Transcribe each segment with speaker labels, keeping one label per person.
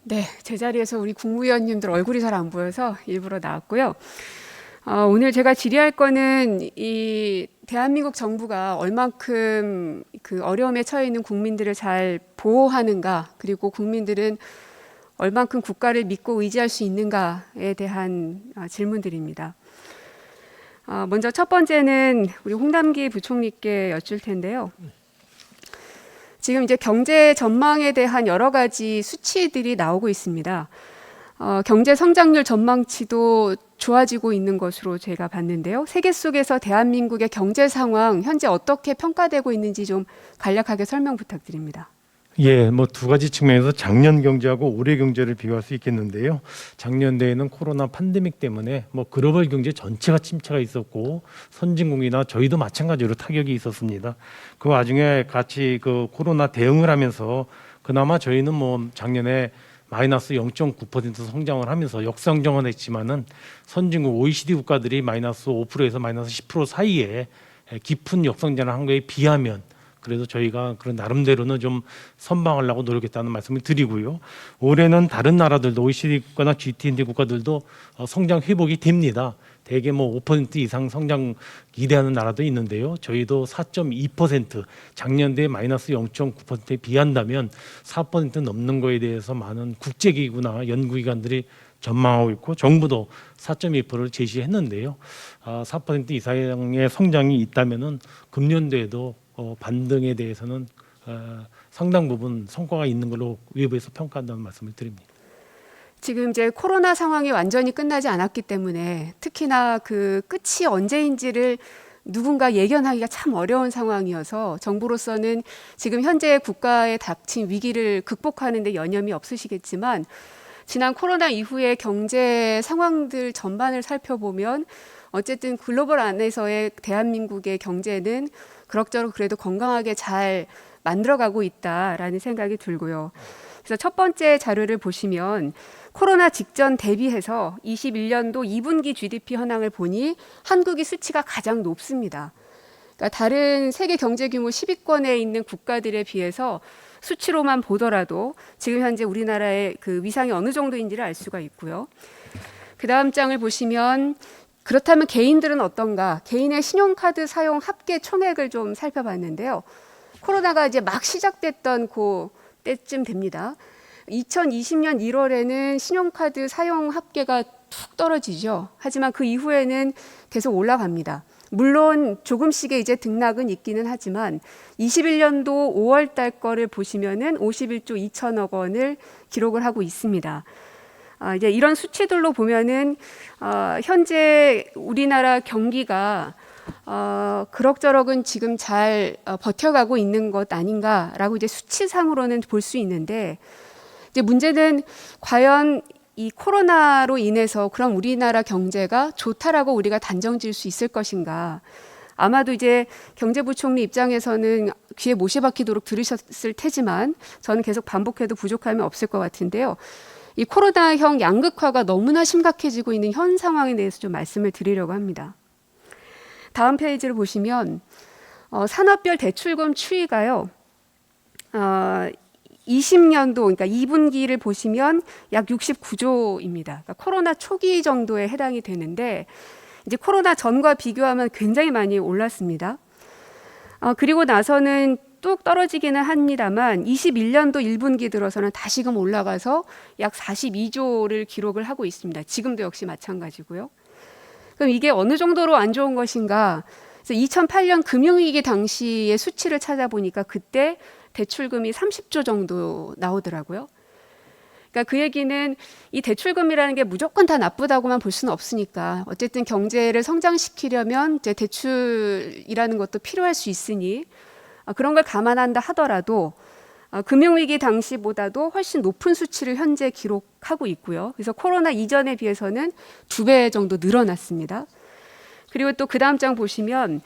Speaker 1: 네, 제자리에서 우리 국무위원님들 얼굴이 잘 안 보여서 일부러 나왔고요. 오늘 제가 질의할 거는 이 대한민국 정부가 얼만큼 그 어려움에 처해 있는 국민들을 잘 보호하는가, 그리고 국민들은 얼만큼 국가를 믿고 의지할 수 있는가에 대한 질문들입니다. 먼저 첫 번째는 우리 홍남기 부총리께 여쭐 텐데요. 지금 이제 경제 전망에 대한 여러 가지 수치들이 나오고 있습니다. 경제 성장률 전망치도 좋아지고 있는 것으로 제가 봤는데요. 세계 속에서 대한민국의 경제 상황 현재 어떻게 평가되고 있는지 좀 간략하게 설명 부탁드립니다.
Speaker 2: 예, 뭐 두 가지 측면에서 작년 경제하고 올해 경제를 비교할 수 있겠는데요. 작년도에는 코로나 팬데믹 때문에 뭐 글로벌 경제 전체가 침체가 있었고 선진국이나 저희도 마찬가지로 타격이 있었습니다. 그 와중에 같이 그 코로나 대응을 하면서 그나마 저희는 뭐 작년에 마이너스 0.9% 성장을 하면서 역성장은 했지만은 선진국 OECD 국가들이 마이너스 5%에서 마이너스 10% 사이에 깊은 역성장을 한 거에 비하면 그래서 저희가 그런 나름대로는 좀 선방하려고 노력했다는 말씀을 드리고요. 올해는 다른 나라들도 OECD 국가나 G20 국가들도 성장 회복이 됩니다. 대개 뭐 5% 이상 성장 기대하는 나라도 있는데요. 저희도 4.2% 작년도에 마이너스 0.9%에 비한다면 4% 넘는 거에 대해서 많은 국제기구나 연구기관들이 전망하고 있고 정부도 4.2%를 제시했는데요. 4% 이상의 성장이 있다면은 금년도에도 반등에 대해서는 상당 부분 성과가 있는 걸로 외부에서 평가한다는 말씀을 드립니다.
Speaker 1: 지금 이제 코로나 상황이 완전히 끝나지 않았기 때문에 특히나 그 끝이 언제인지를 누군가 예견하기가 참 어려운 상황이어서 정부로서는 지금 현재 국가에 닥친 위기를 극복하는 데 여념이 없으시겠지만 지난 코로나 이후의 경제 상황들 전반을 살펴보면 어쨌든 글로벌 안에서의 대한민국의 경제는 그럭저럭 그래도 건강하게 잘 만들어가고 있다라는 생각이 들고요. 그래서 첫 번째 자료를 보시면 코로나 직전 대비해서 21년도 2분기 GDP 현황을 보니 한국이 수치가 가장 높습니다. 그러니까 다른 세계 경제 규모 10위권에 있는 국가들에 비해서 수치로만 보더라도 지금 현재 우리나라의 그 위상이 어느 정도인지를 알 수가 있고요. 그 다음 장을 보시면 그렇다면 개인들은 어떤가? 개인의 신용카드 사용 합계 총액을 좀 살펴봤는데요. 코로나가 이제 막 시작됐던 그 때쯤 됩니다. 2020년 1월에는 신용카드 사용 합계가 툭 떨어지죠. 하지만 그 이후에는 계속 올라갑니다. 물론 조금씩의 이제 등락은 있기는 하지만 21년도 5월 달 거를 보시면은 51조 2천억 원을 기록을 하고 있습니다. 이제 이런 수치들로 보면은 현재 우리나라 경기가 그럭저럭은 지금 잘 버텨가고 있는 것 아닌가라고 이제 수치상으로는 볼 수 있는데 이제 문제는 과연 이 코로나로 인해서 그럼 우리나라 경제가 좋다라고 우리가 단정 지을 수 있을 것인가? 아마도 이제 경제부총리 입장에서는 귀에 못이 박히도록 들으셨을 테지만 저는 계속 반복해도 부족함이 없을 것 같은데요. 이 코로나형 양극화가 너무나 심각해지고 있는 현 상황에 대해서 좀 말씀을 드리려고 합니다. 다음 페이지를 보시면 산업별 대출금 추이가요. 20년도 그러니까 2분기를 보시면 약 69조입니다. 그러니까 코로나 초기 정도에 해당이 되는데 이제 코로나 전과 비교하면 굉장히 많이 올랐습니다. 그리고 나서는 뚝 떨어지기는 합니다만 21년도 1분기 들어서는 다시금 올라가서 약 42조를 기록을 하고 있습니다. 지금도 역시 마찬가지고요. 그럼 이게 어느 정도로 안 좋은 것인가? 그래서 2008년 금융위기 당시의 수치를 찾아보니까 그때 대출금이 30조 정도 나오더라고요. 그러니까 그 얘기는 이 대출금이라는 게 무조건 다 나쁘다고만 볼 수는 없으니까 어쨌든 경제를 성장시키려면 이제 대출이라는 것도 필요할 수 있으니 그런 걸 감안한다 하더라도 금융위기 당시보다도 훨씬 높은 수치를 현재 기록하고 있고요. 그래서 코로나 이전에 비해서는 2배 정도 늘어났습니다. 그리고 또 그 다음 장 보시면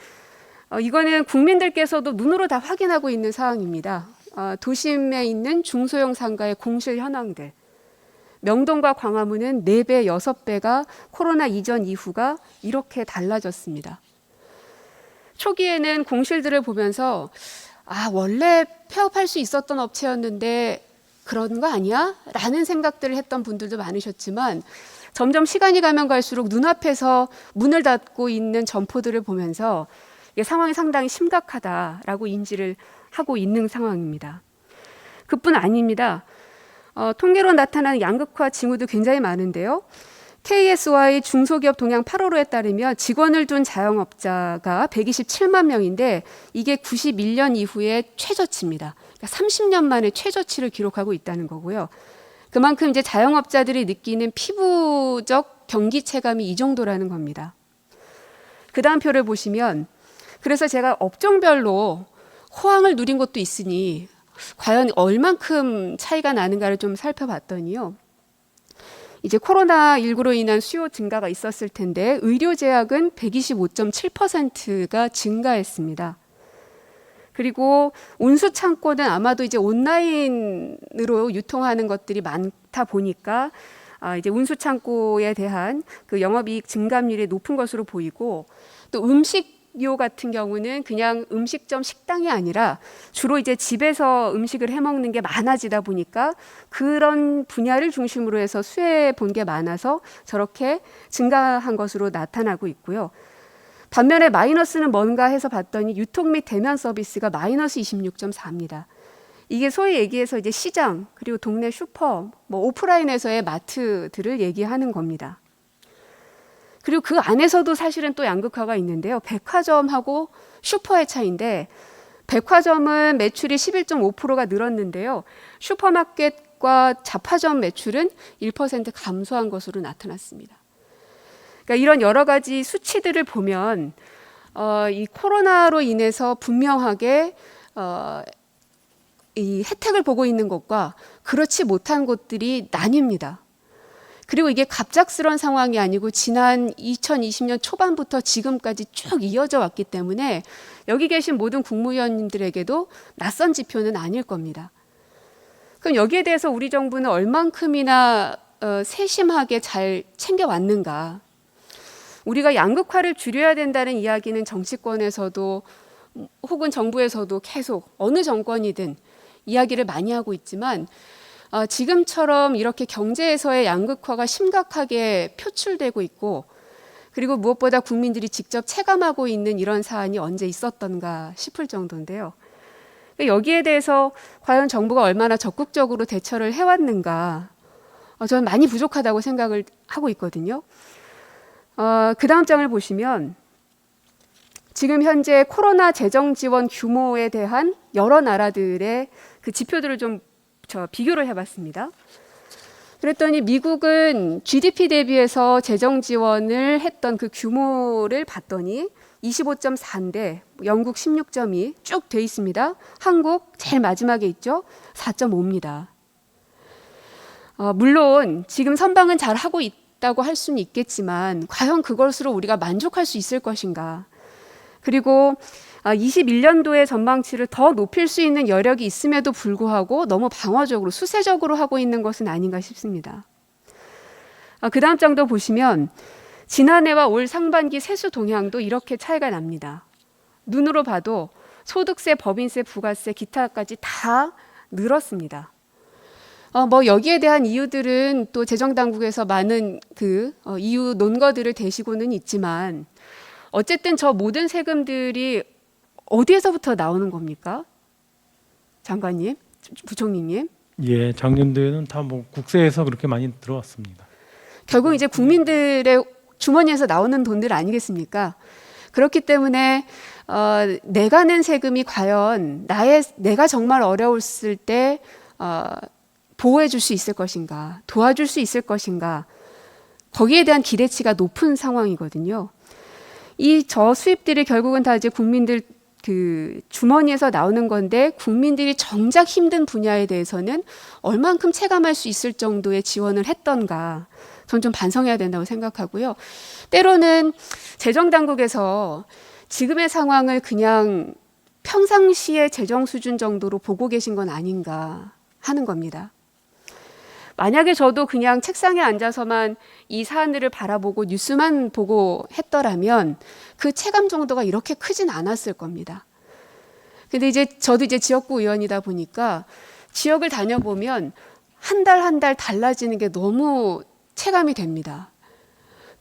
Speaker 1: 이거는 국민들께서도 눈으로 다 확인하고 있는 사항입니다. 도심에 있는 중소형 상가의 공실 현황들. 명동과 광화문은 4배, 6배가 코로나 이전 이후가 이렇게 달라졌습니다. 초기에는 공실들을 보면서 원래 폐업할 수 있었던 업체였는데 그런 거 아니야? 라는 생각들을 했던 분들도 많으셨지만 점점 시간이 가면 갈수록 눈앞에서 문을 닫고 있는 점포들을 보면서 이게 상황이 상당히 심각하다라고 인지를 하고 있는 상황입니다. 그뿐 아닙니다. 통계로 나타나는 양극화 징후도 굉장히 많은데요. KSY 중소기업 동향 8월호에 따르면 직원을 둔 자영업자가 127만 명인데 이게 91년 이후에 최저치입니다. 그러니까 30년 만에 최저치를 기록하고 있다는 거고요. 그만큼 이제 자영업자들이 느끼는 피부적 경기 체감이 이 정도라는 겁니다. 그 다음 표를 보시면 그래서 제가 업종별로 호황을 누린 것도 있으니 과연 얼만큼 차이가 나는가를 좀 살펴봤더니요. 이제 코로나19로 인한 수요 증가가 있었을 텐데 의료 제약은 125.7%가 증가했습니다. 그리고 운수 창고는 아마도 이제 온라인으로 유통하는 것들이 많다 보니까 이제 운수 창고에 대한 그 영업이익 증감률이 높은 것으로 보이고 또 음식료 같은 경우는 그냥 음식점 식당이 아니라 주로 이제 집에서 음식을 해 먹는 게 많아지다 보니까 그런 분야를 중심으로 해서 수혜 본 게 많아서 저렇게 증가한 것으로 나타나고 있고요. 반면에 마이너스는 뭔가 해서 봤더니 유통 및 대면 서비스가 마이너스 26.4입니다. 이게 소위 얘기해서 이제 시장 그리고 동네 슈퍼, 뭐 오프라인에서의 마트들을 얘기하는 겁니다. 그리고 그 안에서도 사실은 또 양극화가 있는데요. 백화점하고 슈퍼의 차이인데 백화점은 매출이 11.5%가 늘었는데요. 슈퍼마켓과 잡화점 매출은 1% 감소한 것으로 나타났습니다. 그러니까 이런 여러 가지 수치들을 보면 이 코로나로 인해서 분명하게 이 혜택을 보고 있는 것과 그렇지 못한 곳들이 나뉩니다. 그리고 이게 갑작스러운 상황이 아니고 지난 2020년 초반부터 지금까지 쭉 이어져 왔기 때문에 여기 계신 모든 국무위원님들에게도 낯선 지표는 아닐 겁니다. 그럼 여기에 대해서 우리 정부는 얼만큼이나 세심하게 잘 챙겨왔는가? 우리가 양극화를 줄여야 된다는 이야기는 정치권에서도 혹은 정부에서도 계속 어느 정권이든 이야기를 많이 하고 있지만 지금처럼 이렇게 경제에서의 양극화가 심각하게 표출되고 있고 그리고 무엇보다 국민들이 직접 체감하고 있는 이런 사안이 언제 있었던가 싶을 정도인데요. 여기에 대해서 과연 정부가 얼마나 적극적으로 대처를 해왔는가 저는 많이 부족하다고 생각을 하고 있거든요. 그 다음 장을 보시면 지금 현재 코로나 재정 지원 규모에 대한 여러 나라들의 그 지표들을 좀 비교를 해봤습니다. 그랬더니 미국은 GDP 대비해서 재정 지원을 했던 그 규모를 봤더니 25.4인데 영국 16.2 쭉 돼 있습니다. 한국 제일 마지막에 있죠. 4.5입니다. 물론 지금 선방은 잘 하고 있다고 할 수는 있겠지만 과연 그것으로 우리가 만족할 수 있을 것인가. 그리고 21년도의 전망치를 더 높일 수 있는 여력이 있음에도 불구하고 너무 방어적으로 수세적으로 하고 있는 것은 아닌가 싶습니다. 그 다음 장도 보시면 지난해와 올 상반기 세수 동향도 이렇게 차이가 납니다. 눈으로 봐도 소득세, 법인세, 부가세, 기타까지 다 늘었습니다. 뭐 여기에 대한 이유들은 또 재정당국에서 많은 이유 논거들을 대시고는 있지만 어쨌든 저 모든 세금들이 어디에서부터 나오는 겁니까? 장관님, 부총리님.
Speaker 2: 예, 작년도에는 다 뭐 국세에서 그렇게 많이 들어왔습니다.
Speaker 1: 결국 이제 국민들의 주머니에서 나오는 돈들 아니겠습니까? 그렇기 때문에 내가 낸 세금이 과연 내가 정말 어려웠을 때 보호해 줄 수 있을 것인가, 도와줄 수 있을 것인가, 거기에 대한 기대치가 높은 상황이거든요. 이 저수입들이 결국은 다 이제 국민들 그 주머니에서 나오는 건데 국민들이 정작 힘든 분야에 대해서는 얼만큼 체감할 수 있을 정도의 지원을 했던가 전 좀 반성해야 된다고 생각하고요. 때로는 재정당국에서 지금의 상황을 그냥 평상시의 재정 수준 정도로 보고 계신 건 아닌가 하는 겁니다. 만약에 저도 그냥 책상에 앉아서만 이 사안들을 바라보고 뉴스만 보고 했더라면 그 체감 정도가 이렇게 크진 않았을 겁니다. 근데 이제 저도 이제 지역구 의원이다 보니까 지역을 다녀보면 한 달 한 달 달라지는 게 너무 체감이 됩니다.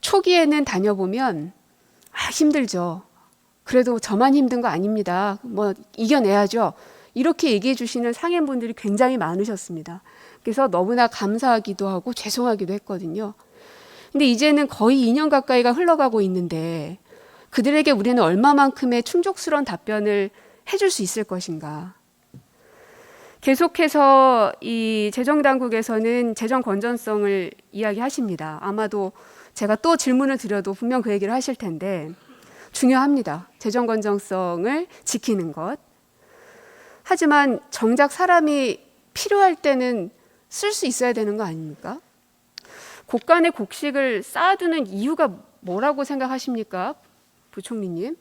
Speaker 1: 초기에는 다녀보면 힘들죠. 그래도 저만 힘든 거 아닙니다. 뭐 이겨내야죠. 이렇게 얘기해 주시는 상인분들이 굉장히 많으셨습니다. 그래서 너무나 감사하기도 하고 죄송하기도 했거든요. 근데 이제는 거의 2년 가까이가 흘러가고 있는데 그들에게 우리는 얼마만큼의 충족스러운 답변을 해줄 수 있을 것인가. 계속해서 이 재정당국에서는 재정 건전성을 이야기하십니다. 아마도 제가 또 질문을 드려도 분명 그 얘기를 하실 텐데 중요합니다. 재정 건전성을 지키는 것. 하지만 정작 사람이 필요할 때는 쓸 수 있어야 되는 거 아닙니까? 곡간에 곡식을 쌓아두는 이유가 뭐라고 생각하십니까? 부총리님.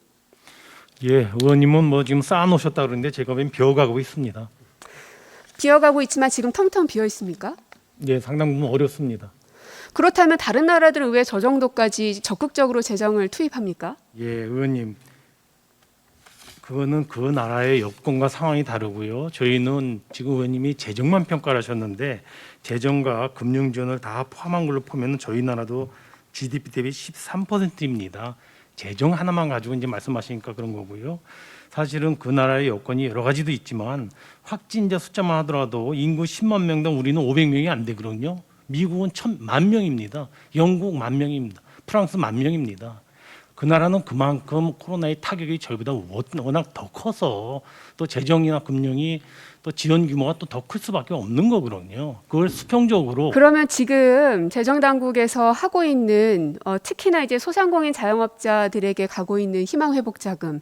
Speaker 2: 예, 의원님은 뭐 지금 쌓아놓으셨다 그러는데 제가 웬 비어가고 있습니다.
Speaker 1: 비어가고 있지만 지금 텅텅 비어 있습니까?
Speaker 2: 예, 상당 부분 어렵습니다.
Speaker 1: 그렇다면 다른 나라들은 왜 저 정도까지 적극적으로 재정을 투입합니까?
Speaker 2: 예, 의원님. 그거는 그 나라의 여건과 상황이 다르고요. 저희는 지금 의원님이 재정만 평가를 하셨는데 재정과 금융 지원을 다 포함한 걸로 보면 저희 나라도 GDP 대비 13%입니다. 재정 하나만 가지고 이제 말씀하시니까 그런 거고요. 사실은 그 나라의 여건이 여러 가지도 있지만 확진자 숫자만 하더라도 인구 10만 명당 우리는 500명이 안 되거든요. 미국은 1000만 명입니다. 영국 10,000명입니다. 프랑스 10,000명입니다. 그 나라는 그만큼 코로나의 타격이 저희보다 워낙 더 커서 또 재정이나 금융이 또 지원 규모가 또 더 클 수밖에 없는 거거든요. 그걸 수평적으로.
Speaker 1: 그러면 지금 재정당국에서 하고 있는 특히나 이제 소상공인 자영업자들에게 가고 있는 희망회복자금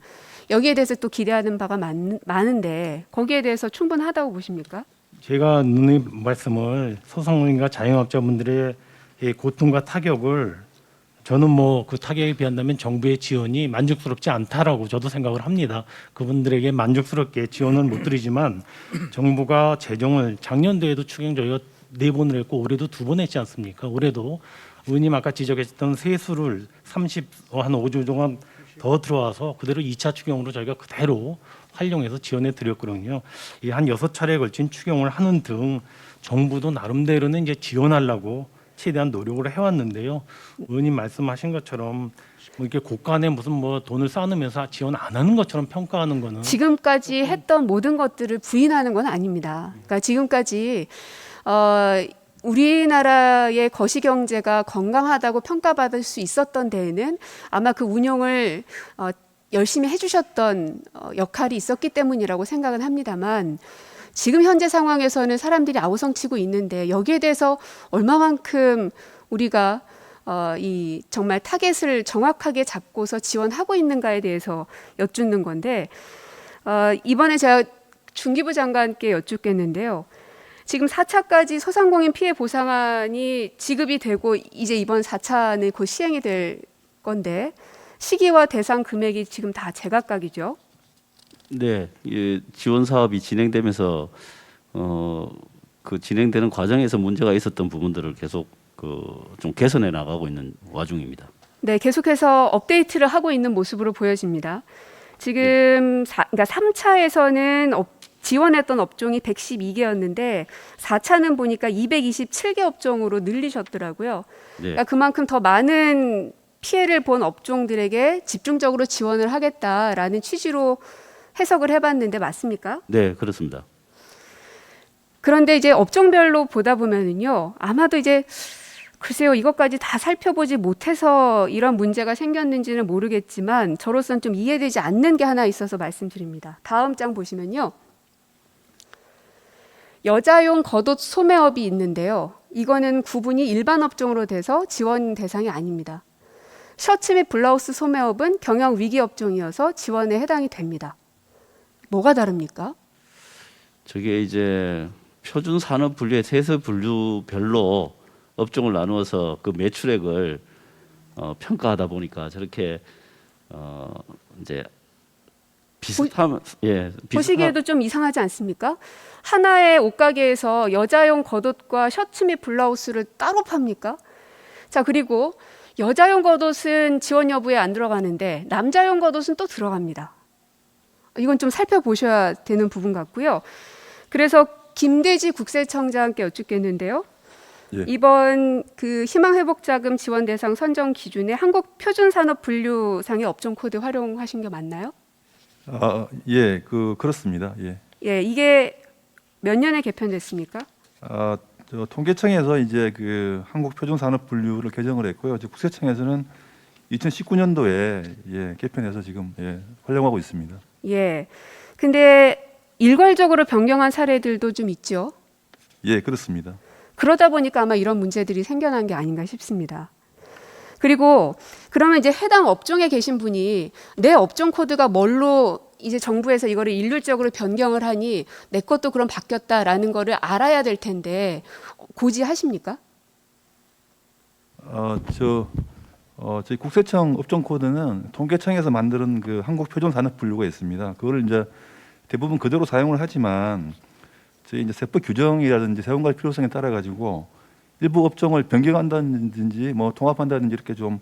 Speaker 1: 여기에 대해서 또 기대하는 바가 많은데 거기에 대해서 충분하다고 보십니까?
Speaker 2: 제가 누님 말씀을 소상공인과 자영업자분들의 고통과 타격을 저는 뭐 그 타격에 비한다면 정부의 지원이 만족스럽지 않다라고 저도 생각을 합니다. 그분들에게 만족스럽게 지원을 못 드리지만 정부가 재정을 작년도에도 추경 저희가 4번을 했고 올해도 2번 했지 않습니까? 올해도 의원님 아까 지적했던 세수를 한 5조 동안 더 들어와서 그대로 2차 추경으로 저희가 그대로 활용해서 지원해 드렸거든요. 이 한 6차례에 걸친 추경을 하는 등 정부도 나름대로는 이제 지원하려고 최대한 노력을 해왔는데요. 의원님 말씀하신 것처럼 뭐 이렇게 곳간에 무슨 뭐 돈을 쌓으면서 지원 안 하는 것처럼 평가하는 거는
Speaker 1: 지금까지 했던 모든 것들을 부인하는 건 아닙니다. 그러니까 지금까지 우리나라의 거시경제가 건강하다고 평가받을 수 있었던 데에는 아마 그 운용을 열심히 해주셨던 역할이 있었기 때문이라고 생각은 합니다만 지금 현재 상황에서는 사람들이 아우성치고 있는데 여기에 대해서 얼마만큼 우리가 이 정말 타겟을 정확하게 잡고서 지원하고 있는가에 대해서 여쭙는 건데 이번에 제가 중기부 장관께 여쭙겠는데요. 지금 4차까지 소상공인 피해 보상안이 지급이 되고 이제 이번 4차는 곧 시행이 될 건데 시기와 대상 금액이 지금 다 제각각이죠.
Speaker 3: 네, 예, 지원 사업이 진행되면서 그 진행되는 과정에서 문제가 있었던 부분들을 계속 좀 개선해 나가고 있는 와중입니다.
Speaker 1: 네, 계속해서 업데이트를 하고 있는 모습으로 보여집니다. 지금 그러니까 3차에서는 지원했던 업종이 112개였는데 4차는 보니까 227개 업종으로 늘리셨더라고요.
Speaker 3: 네,
Speaker 1: 그러니까 그만큼 더 많은 피해를 본 업종들에게 집중적으로 지원을 하겠다라는 취지로 해석을 해봤는데 맞습니까?
Speaker 3: 네, 그렇습니다.
Speaker 1: 그런데 이제 업종별로 보다 보면은요, 아마도 이제 글쎄요, 이것까지 다 살펴보지 못해서 이런 문제가 생겼는지는 모르겠지만 저로서는 좀 이해되지 않는 게 하나 있어서 말씀드립니다. 다음 장 보시면요. 여자용 겉옷 소매업이 있는데요. 이거는 구분이 일반 업종으로 돼서 지원 대상이 아닙니다. 셔츠 및 블라우스 소매업은 경영 위기 업종이어서 지원에 해당이 됩니다. 뭐가 다릅니까?
Speaker 3: 저게 이제 표준 산업 분류의 세서 분류별로 업종을 나누어서 그 매출액을 평가하다 보니까 저렇게 이제 비슷한
Speaker 1: 보시기에도 좀 이상하지 않습니까? 하나의 옷가게에서 여자용 겉옷과 셔츠 및 블라우스를 따로 팝니까? 자, 그리고 여자용 겉옷은 지원 여부에 안 들어가는데 남자용 겉옷은 또 들어갑니다. 이건 좀 살펴보셔야 되는 부분 같고요. 그래서 김대지 국세청장께 여쭙겠는데요.
Speaker 4: 예.
Speaker 1: 이번 그 희망회복자금 지원 대상 선정 기준에 한국표준산업분류상의 업종 코드 활용하신 게 맞나요?
Speaker 4: 예, 그렇습니다. 예.
Speaker 1: 예, 이게 몇 년에 개편됐습니까?
Speaker 4: 저 통계청에서 이제 그 한국표준산업분류를 개정을 했고요. 이제 국세청에서는 2019년도에 개편해서 지금 활용하고 있습니다.
Speaker 1: 예. 근데 일괄적으로 변경한 사례들도 좀 있죠.
Speaker 4: 예, 그렇습니다.
Speaker 1: 그러다 보니까 아마 이런 문제들이 생겨난 게 아닌가 싶습니다. 그리고 그러면 이제 해당 업종에 계신 분이 내 업종 코드가 뭘로 이제 정부에서 이거를 일률적으로 변경을 하니 내 것도 그럼 바뀌었다라는 거를 알아야 될 텐데 고지하십니까?
Speaker 4: 저희 국세청 업종 코드는 통계청에서 만드는 그 한국표준산업분류가 있습니다. 그거를 이제 대부분 그대로 사용을 하지만 저희 이제 세법 규정이라든지 세원갈 필요성에 따라 가지고 일부 업종을 변경한다든지 뭐 통합한다든지 이렇게 좀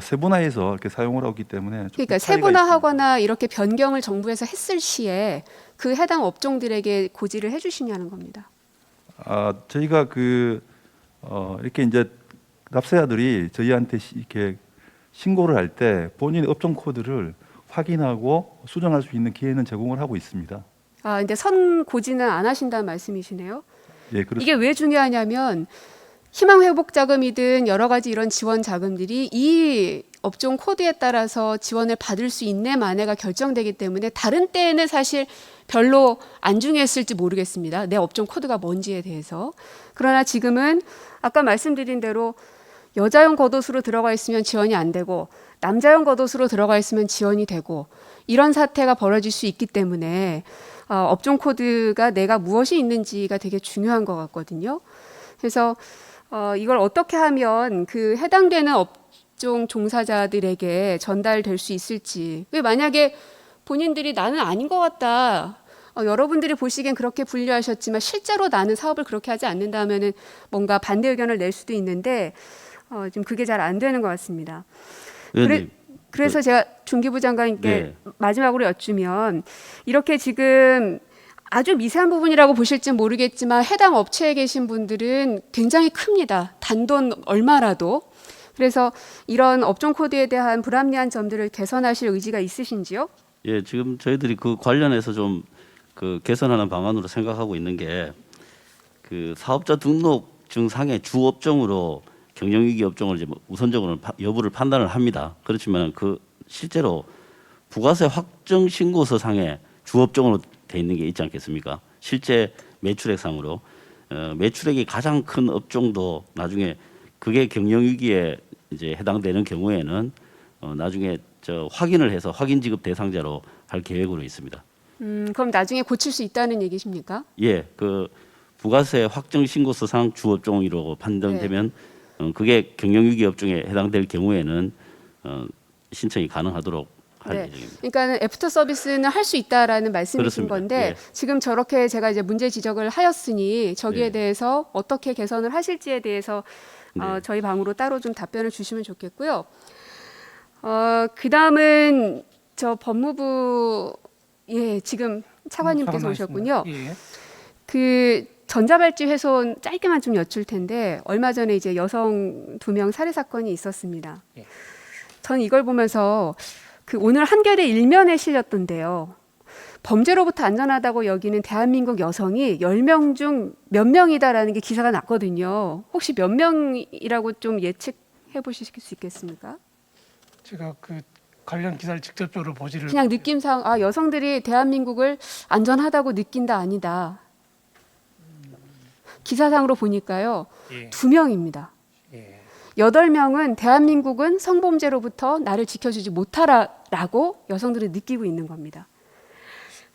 Speaker 4: 세분화해서 이렇게 사용을 하기 때문에 좀
Speaker 1: 그러니까
Speaker 4: 차이가
Speaker 1: 세분화하거나 이렇게 변경을 정부에서 했을 시에 그 해당 업종들에게 고지를 해주시냐는 겁니다.
Speaker 4: 저희가 이렇게 이제 납세자들이 저희한테 이렇게 신고를 할 때 본인의 업종 코드를 확인하고 수정할 수 있는 기회는 제공을 하고 있습니다.
Speaker 1: 근데 선 고지는 안 하신다는 말씀이시네요.
Speaker 4: 예, 그렇습니다.
Speaker 1: 이게 왜 중요하냐면 희망회복자금이든 여러 가지 이런 지원 자금들이 이 업종 코드에 따라서 지원을 받을 수 있네 마네가 결정되기 때문에 다른 때에는 사실 별로 안 중요했을지 모르겠습니다. 내 업종 코드가 뭔지에 대해서. 그러나 지금은 아까 말씀드린 대로 여자용 겉옷으로 들어가 있으면 지원이 안 되고 남자용 겉옷으로 들어가 있으면 지원이 되고 이런 사태가 벌어질 수 있기 때문에 업종 코드가 내가 무엇이 있는지가 되게 중요한 것 같거든요. 그래서 이걸 어떻게 하면 그 해당되는 업종 종사자들에게 전달될 수 있을지. 왜 만약에 본인들이 나는 아닌 것 같다. 여러분들이 보시기엔 그렇게 분류하셨지만 실제로 나는 사업을 그렇게 하지 않는다 하면은 뭔가 반대 의견을 낼 수도 있는데 지금 그게 잘 안 되는 것 같습니다. 그래서 제가 중기부 장관님께
Speaker 3: 네.
Speaker 1: 마지막으로 여쭈면 이렇게 지금 아주 미세한 부분이라고 보실지 모르겠지만 해당 업체에 계신 분들은 굉장히 큽니다. 단돈 얼마라도. 그래서 이런 업종 코드에 대한 불합리한 점들을 개선하실 의지가 있으신지요?
Speaker 3: 예, 지금 저희들이 그 관련해서 좀 그 개선하는 방안으로 생각하고 있는 게 그 사업자 등록증 상의 주 업종으로 경영위기 업종을 이제 우선적으로 여부를 판단을 합니다. 그렇지만 그 실제로 부가세 확정 신고서 상에 주 업종으로 돼 있는 게 있지 않겠습니까? 실제 매출액상으로 매출액이 가장 큰 업종도 나중에 그게 경영위기에 이제 해당되는 경우에는 나중에 확인을 해서 확인 지급 대상자로 할 계획으로 있습니다.
Speaker 1: 그럼 나중에 고칠 수 있다는 얘기십니까?
Speaker 3: 예, 그 부가세 확정 신고서상 주 업종이라고 판정되면 그게 경영위기 업종에 해당될 경우에는 신청이 가능하도록 할 예정입니다.
Speaker 1: 그러니까 애프터 서비스는 할 수 있다라는 말씀이신
Speaker 3: 그렇습니다.
Speaker 1: 건데
Speaker 3: 예.
Speaker 1: 지금 저렇게 제가 이제 문제 지적을 하였으니 저기에
Speaker 3: 네.
Speaker 1: 대해서 어떻게 개선을 하실지에 대해서
Speaker 3: 네.
Speaker 1: 저희 방으로 따로 좀 답변을 주시면 좋겠고요. 그 다음은 저 법무부 지금 차관님께서 오셨군요.
Speaker 5: 예.
Speaker 1: 그 전자발찌 훼손 짧게만 좀 여쭐 텐데 얼마 전에 이제 여성 2명 살해 사건이 있었습니다.
Speaker 5: 예.
Speaker 1: 전 이걸 보면서 그 오늘 한겨레 일면에 실렸던데요. 범죄로부터 안전하다고 여기는 대한민국 여성이 10명 중 몇 명이다라는 게 기사가 났거든요. 혹시 몇 명이라고 좀 예측해 보실 수 있겠습니까?
Speaker 5: 제가 그 관련 기사를 직접적으로 보지를
Speaker 1: 그냥 느낌상 여성들이 대한민국을 안전하다고 느낀다 아니다. 기사상으로 보니까요.
Speaker 5: 예.
Speaker 1: 2명입니다.
Speaker 5: 예.
Speaker 1: 8명은 대한민국은 성범죄로부터 나를 지켜주지 못하라고 여성들은 느끼고 있는 겁니다.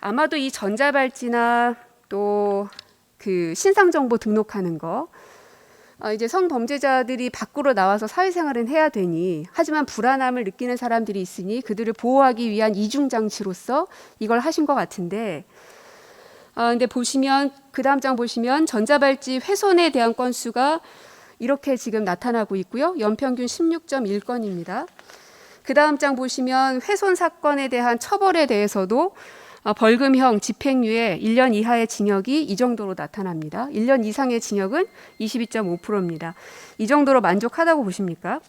Speaker 1: 아마도 이 전자발찌나 또 그 신상정보 등록하는 거 이제 성범죄자들이 밖으로 나와서 사회생활은 해야 되니 하지만 불안함을 느끼는 사람들이 있으니 그들을 보호하기 위한 이중장치로서 이걸 하신 것 같은데 근데 보시면 그 다음 장 보시면 전자발찌 훼손에 대한 건수가 이렇게 지금 나타나고 있고요. 연평균 16.1건입니다. 그 다음 장 보시면 훼손 사건에 대한 처벌에 대해서도 벌금형, 집행유예 1년 이하의 징역이 이 정도로 나타납니다. 1년 이상의 징역은 22.5%입니다. 이 정도로 만족하다고 보십니까?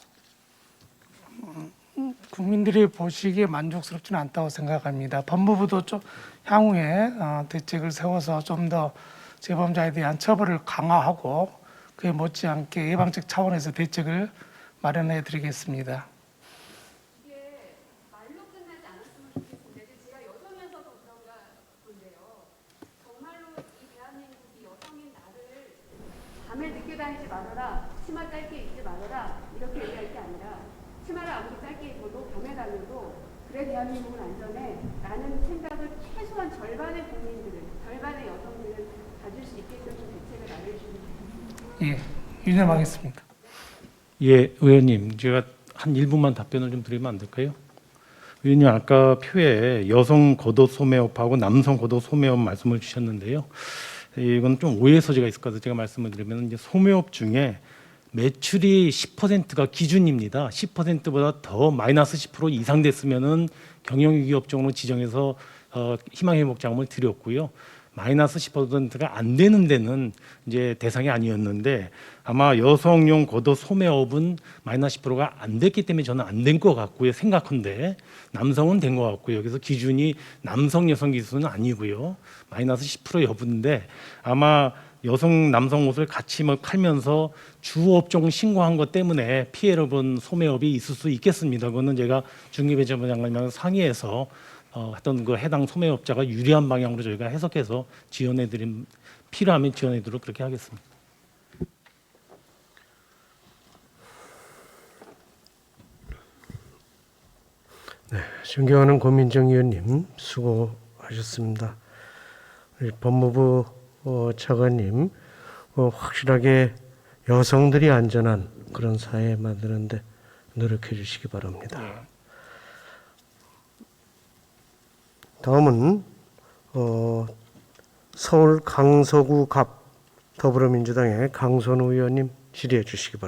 Speaker 5: 국민들이 보시기에 만족스럽지는 않다고 생각합니다. 법무부도 좀 향후에 대책을 세워서 좀 더 재범자에 대한 처벌을 강화하고 그에 못지않게 예방적 차원에서 대책을 마련해 드리겠습니다.
Speaker 1: 이게 말로 끝나지 않았으면 좋겠는데 제가 여성이어서 더 그런가 본데요. 정말로 이 대한민국이 여성인 나를 밤에 늦게 다니지 말아라, 치마 짧게 입지 말아라 이렇게 얘기할 게 아니라 치마를 아무리 짧게 입어도 밤에 다녀도 그래 대한민국은 안전해 라는 생각을 최소한 절반의 국민들은, 절반의 여성들은 가질 수 있게끔 좀 대책을 마련해 주시면 좋겠습니다.
Speaker 5: 예, 유념하겠습니다.
Speaker 2: 예, 의원님, 제가 한 1분만 답변을 좀 드리면 안 될까요? 의원님 아까 표에 여성 겉옷 소매업하고 남성 겉옷 소매업 말씀을 주셨는데요. 이건 좀 오해 소지가 있을 것 같아서 제가 말씀을 드리면 이제 소매업 중에 매출이 10%가 기준입니다. 10%보다 더 마이너스 10% 이상 됐으면은 경영위기 업종으로 지정해서 희망회복 자금을 드렸고요. 마이너스 10%가 안 되는 데는 이제 대상이 아니었는데 아마 여성용 겉옷 소매업은 마이너스 10%가 안 됐기 때문에 저는 안 된 것 같고요. 생각한데 남성은 된 것 같고요. 그래서 기준이 남성 여성 기준은 아니고요. 마이너스 10% 여부인데 아마 여성 남성 옷을 같이 팔면서 주업종 신고한 것 때문에 피해를 본 소매업이 있을 수 있겠습니다. 그거는 제가 중기배제부 장관님하고 상의해서 어떤 그 해당 소매업자가 유리한 방향으로 저희가 해석해서 지원해드림 필요하면 지원해드리도록 그렇게 하겠습니다.
Speaker 6: 네, 존경하는 고민정 의원님 수고하셨습니다. 우리 법무부 차관님 확실하게 여성들이 안전한 그런 사회 만드는데 노력해 주시기 바랍니다. 다음은 서울 강서구 갑 더불어민주당의 강선우 의원님 질의해 주시기 바랍니다.